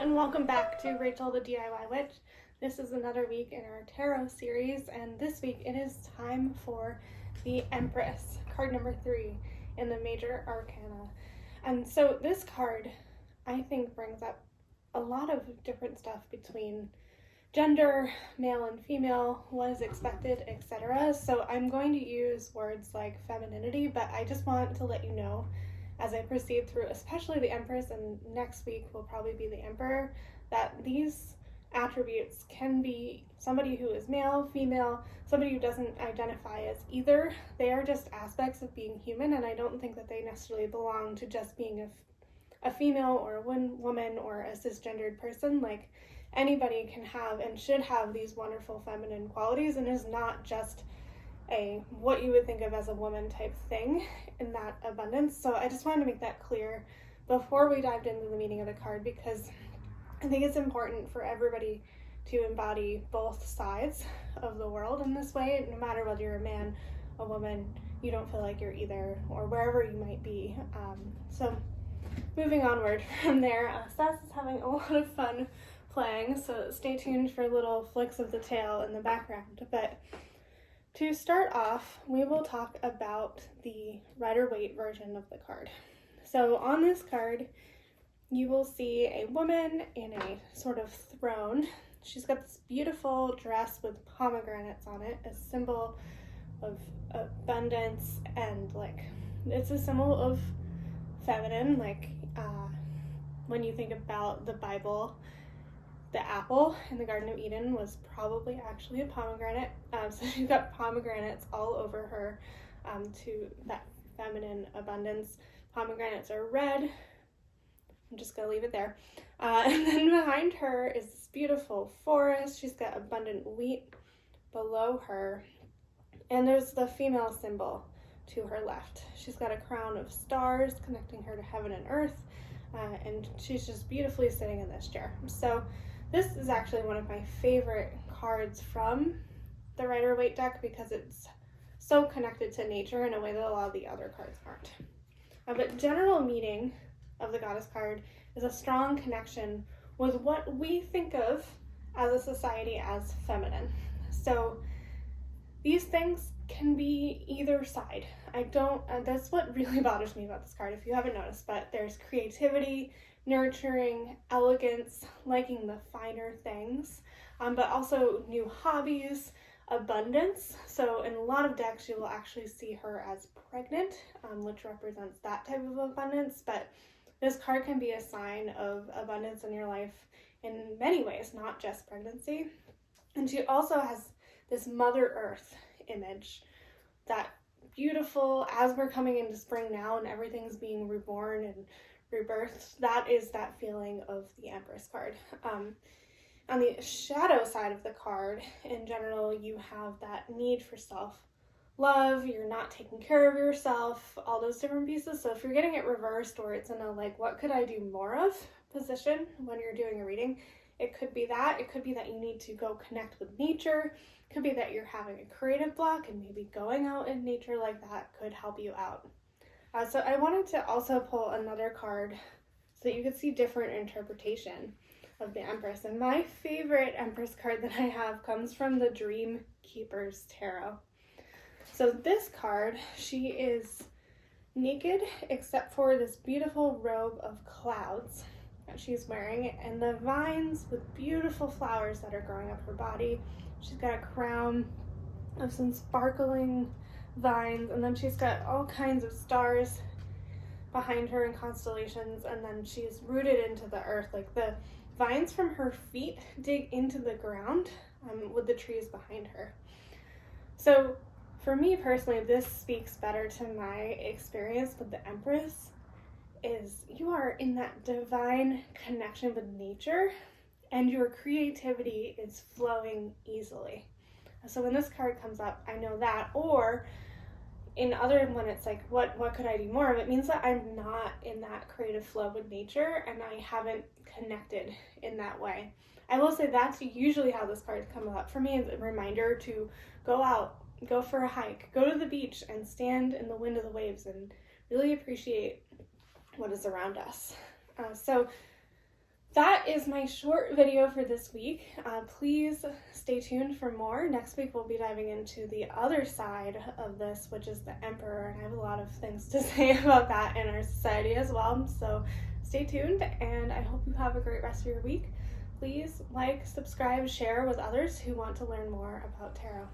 and welcome back to Rachel the DIY Witch. This is another week in our tarot series, and this week it is time for the Empress, card number 3 in the Major Arcana. And so this card, I think, brings up a lot of different stuff between gender, male and female, what is expected, etc. So I'm going to use words like femininity, but I just want to let you know as I proceed through, especially the Empress, and next week will probably be the Emperor, that these attributes can be somebody who is male, female, somebody who doesn't identify as either. They are just aspects of being human, and I don't think that they necessarily belong to just being a female or a woman or a cisgendered person. Like, anybody can have and should have these wonderful feminine qualities, and is not just what you would think of as a woman type thing in that abundance. So I just wanted to make that clear before we dived into the meaning of the card, because I think it's important for everybody to embody both sides of the world in this way, no matter whether you're a man, a woman, you don't feel like you're either, or wherever you might be. So moving onward from there, Stas is having a lot of fun playing, so stay tuned for little flicks of the tail in the background. But to start off, we will talk about the Rider-Waite version of the card. So on this card, you will see a woman in a sort of throne. She's got this beautiful dress with pomegranates on it, a symbol of abundance, and it's a symbol of feminine. When you think about the Bible, the apple in the Garden of Eden was probably actually a pomegranate. So she's got pomegranates all over her to that feminine abundance. Pomegranates are red. I'm just going to leave it there. And then behind her is this beautiful forest. She's got abundant wheat below her. And there's the female symbol to her left. She's got a crown of stars connecting her to heaven and earth. And she's just beautifully sitting in this chair. So this is actually one of my favorite cards from the Rider-Waite deck, because it's so connected to nature in a way that a lot of the other cards aren't. But general meaning of the Goddess card is a strong connection with what we think of as a society as feminine. So these things can be either side. That's what really bothers me about this card, if you haven't noticed, but there's creativity, nurturing, elegance, liking the finer things, but also new hobbies, abundance. So in a lot of decks, you will actually see her as pregnant, which represents that type of abundance, but this card can be a sign of abundance in your life in many ways, not just pregnancy. And she also has this Mother Earth image, that beautiful, as we're coming into spring now and everything's being reborn and rebirth, that is that feeling of the Empress card. On the shadow side of the card, in general, you have that need for self-love, you're not taking care of yourself, all those different pieces. So if you're getting it reversed, or it's in a what could I do more of position when you're doing a reading, it could be that. It could be that you need to go connect with nature. It could be that you're having a creative block, and maybe going out in nature like that could help you out. So I wanted to also pull another card so that you could see different interpretation of the Empress. And my favorite Empress card that I have comes from the Dream Keeper's Tarot. So this card, she is naked except for this beautiful robe of clouds that she's wearing, and the vines with beautiful flowers that are growing up her body. She's got a crown of some sparkling vines, and then she's got all kinds of stars behind her and constellations, and then she's rooted into the earth. The vines from her feet dig into the ground with the trees behind her. So for me personally, this speaks better to my experience with the Empress, is you are in that divine connection with nature, and your creativity is flowing easily. So when this card comes up, I know that. Or in other, when it's what could I do more of, it means that I'm not in that creative flow with nature, and I haven't connected in that way. I will say that's usually how this card comes up for me, is a reminder to go out, go for a hike, go to the beach, and stand in the wind of the waves and really appreciate what is around us. So that is my short video for this week. Please stay tuned for more. Next week we'll be diving into the other side of this, which is the emperor, and I have a lot of things to say about that in our society as well. So stay tuned, and I hope you have a great rest of your week. Please like, subscribe, share with others who want to learn more about tarot.